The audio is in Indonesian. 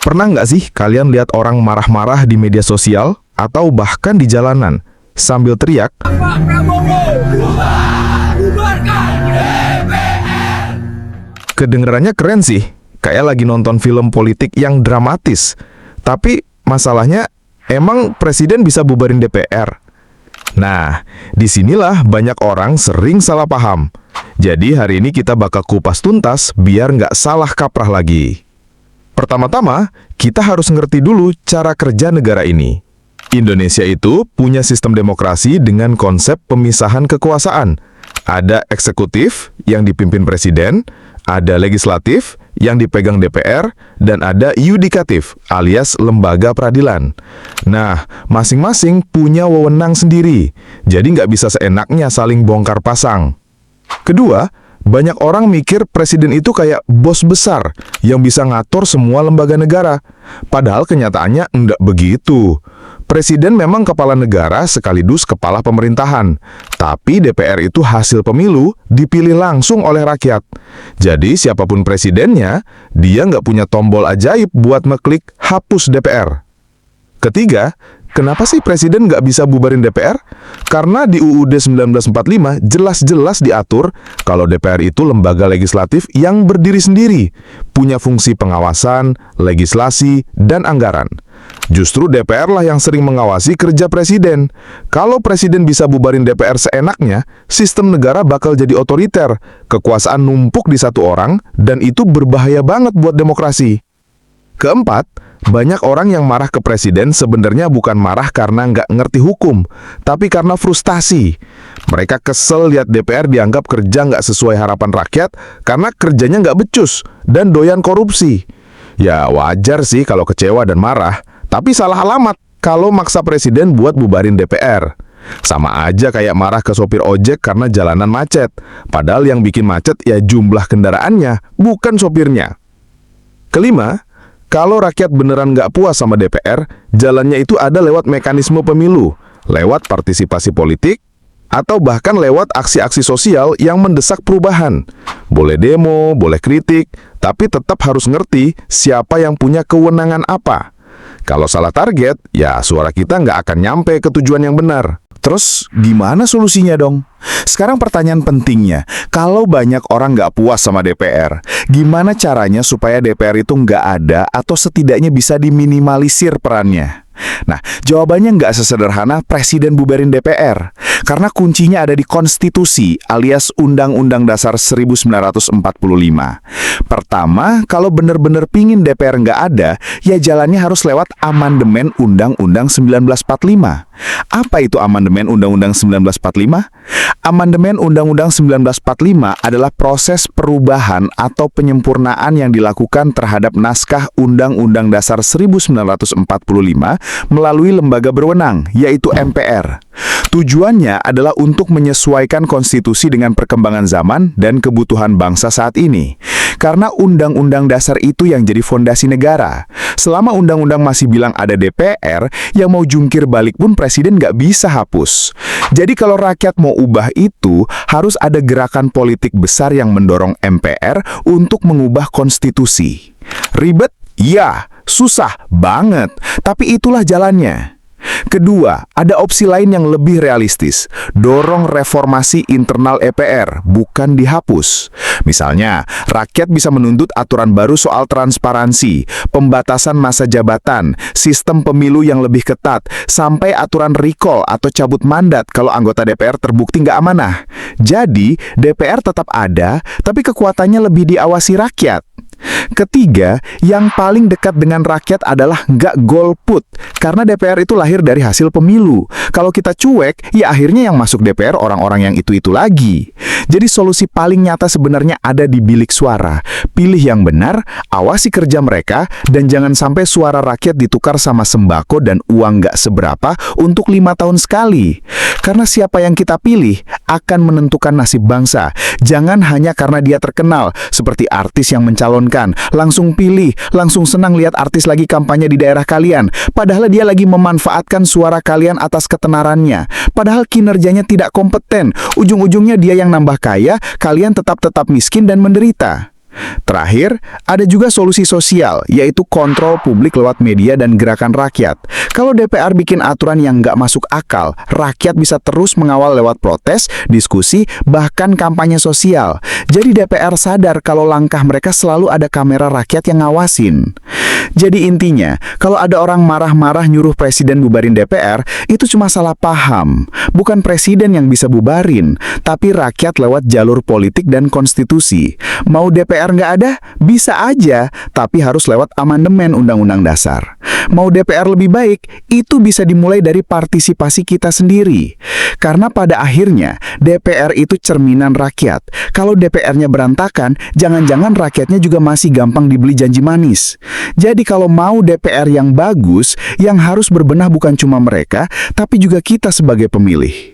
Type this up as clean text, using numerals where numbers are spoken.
Pernah nggak sih kalian lihat orang marah-marah di media sosial atau bahkan di jalanan sambil teriak, Pak Prabowo, bubarkan DPR. kedengerannya keren sih, kayak lagi nonton film politik yang dramatis. Tapi masalahnya, emang presiden bisa bubarin DPR? Nah, disinilah banyak orang sering salah paham. Jadi hari ini kita bakal kupas tuntas biar nggak salah kaprah lagi. Pertama-tama, kita harus ngerti dulu cara kerja negara ini. Indonesia itu punya sistem demokrasi dengan konsep pemisahan kekuasaan. Ada eksekutif yang dipimpin presiden, ada legislatif yang dipegang DPR, dan ada yudikatif alias lembaga peradilan. Nah, masing-masing punya wewenang sendiri, jadi nggak bisa seenaknya saling bongkar pasang. Kedua, banyak orang mikir presiden itu kayak bos besar yang bisa ngatur semua lembaga negara. Padahal kenyataannya enggak begitu. Presiden memang kepala negara sekaligus kepala pemerintahan. Tapi DPR itu hasil pemilu dipilih langsung oleh rakyat. Jadi siapapun presidennya, dia nggak punya tombol ajaib buat ngeklik hapus DPR. Ketiga, kenapa sih presiden nggak bisa bubarin DPR? Karena di UUD 1945 jelas-jelas diatur kalau DPR itu lembaga legislatif yang berdiri sendiri, punya fungsi pengawasan, legislasi, dan anggaran. Justru DPR lah yang sering mengawasi kerja presiden. Kalau presiden bisa bubarin DPR seenaknya, sistem negara bakal jadi otoriter, kekuasaan numpuk di satu orang, dan itu berbahaya banget buat demokrasi. Keempat, banyak orang yang marah ke presiden sebenarnya bukan marah karena nggak ngerti hukum, tapi karena frustasi. Mereka kesel lihat DPR dianggap kerja nggak sesuai harapan rakyat karena kerjanya nggak becus dan doyan korupsi. Ya wajar sih kalau kecewa dan marah, tapi salah alamat kalau maksa presiden buat bubarin DPR. Sama aja kayak marah ke sopir ojek karena jalanan macet, padahal yang bikin macet ya jumlah kendaraannya, bukan sopirnya. Kelima, kalau rakyat beneran nggak puas sama DPR, jalannya itu ada lewat mekanisme pemilu, lewat partisipasi politik, atau bahkan lewat aksi-aksi sosial yang mendesak perubahan. Boleh demo, boleh kritik, tapi tetap harus ngerti siapa yang punya kewenangan apa. Kalau salah target, ya suara kita nggak akan nyampe ke tujuan yang benar. Terus gimana solusinya dong? Sekarang pertanyaan pentingnya, kalau banyak orang nggak puas sama DPR, gimana caranya supaya DPR itu nggak ada atau setidaknya bisa diminimalisir perannya? Nah, jawabannya nggak sesederhana presiden bubarin DPR, karena kuncinya ada di konstitusi alias Undang-Undang Dasar 1945. Pertama, kalau benar-benar pingin DPR nggak ada, ya jalannya harus lewat amandemen Undang-Undang 1945. Apa itu amandemen Undang-Undang 1945? Amandemen Undang-Undang 1945 adalah proses perubahan atau penyempurnaan yang dilakukan terhadap naskah Undang-Undang Dasar 1945 melalui lembaga berwenang, yaitu MPR. Tujuannya adalah untuk menyesuaikan konstitusi dengan perkembangan zaman dan kebutuhan bangsa saat ini. Karena undang-undang dasar itu yang jadi fondasi negara. Selama undang-undang masih bilang ada DPR, yang mau jungkir balik pun presiden nggak bisa hapus. Jadi kalau rakyat mau ubah itu, harus ada gerakan politik besar yang mendorong MPR untuk mengubah konstitusi. Ribet? Ya. Susah banget. Tapi itulah jalannya. Kedua, ada opsi lain yang lebih realistis. Dorong reformasi internal EPR, bukan dihapus. Misalnya, rakyat bisa menuntut aturan baru soal transparansi, pembatasan masa jabatan, sistem pemilu yang lebih ketat, sampai aturan recall atau cabut mandat kalau anggota DPR terbukti nggak amanah. Jadi, DPR tetap ada, tapi kekuatannya lebih diawasi rakyat. Ketiga, yang paling dekat dengan rakyat adalah nggak golput, karena DPR itu lahir dari hasil pemilu. Kalau kita cuek, ya akhirnya yang masuk DPR orang-orang yang itu-itu lagi. Jadi solusi paling nyata sebenarnya ada di bilik suara. Pilih yang benar, awasi kerja mereka, dan jangan sampai suara rakyat ditukar sama sembako dan uang nggak seberapa untuk 5 tahun sekali. Karena siapa yang kita pilih akan menentukan nasib bangsa. Jangan hanya karena dia terkenal, seperti artis yang mencalonkan. Langsung pilih, langsung senang lihat artis lagi kampanye di daerah kalian. Padahal dia lagi memanfaatkan suara kalian atas ketenarannya. Padahal kinerjanya tidak kompeten. Ujung-ujungnya dia yang nambah kaya, kalian tetap miskin dan menderita. Terakhir, ada juga solusi sosial, yaitu kontrol publik lewat media dan gerakan rakyat. Kalau DPR bikin aturan yang nggak masuk akal, rakyat bisa terus mengawal lewat protes, diskusi, bahkan kampanye sosial. Jadi DPR sadar kalau langkah mereka selalu ada kamera rakyat yang ngawasin. Jadi intinya, kalau ada orang marah-marah nyuruh presiden bubarin DPR, itu cuma salah paham. Bukan presiden yang bisa bubarin, tapi rakyat lewat jalur politik dan konstitusi. Mau DPR nggak ada? Bisa aja, tapi harus lewat amandemen Undang-Undang Dasar. Mau DPR lebih baik? Itu bisa dimulai dari partisipasi kita sendiri. Karena pada akhirnya, DPR itu cerminan rakyat. Kalau DPR-nya berantakan, jangan-jangan rakyatnya juga masih gampang dibeli janji manis. Jadi kalau mau DPR yang bagus, yang harus berbenah bukan cuma mereka, tapi juga kita sebagai pemilih.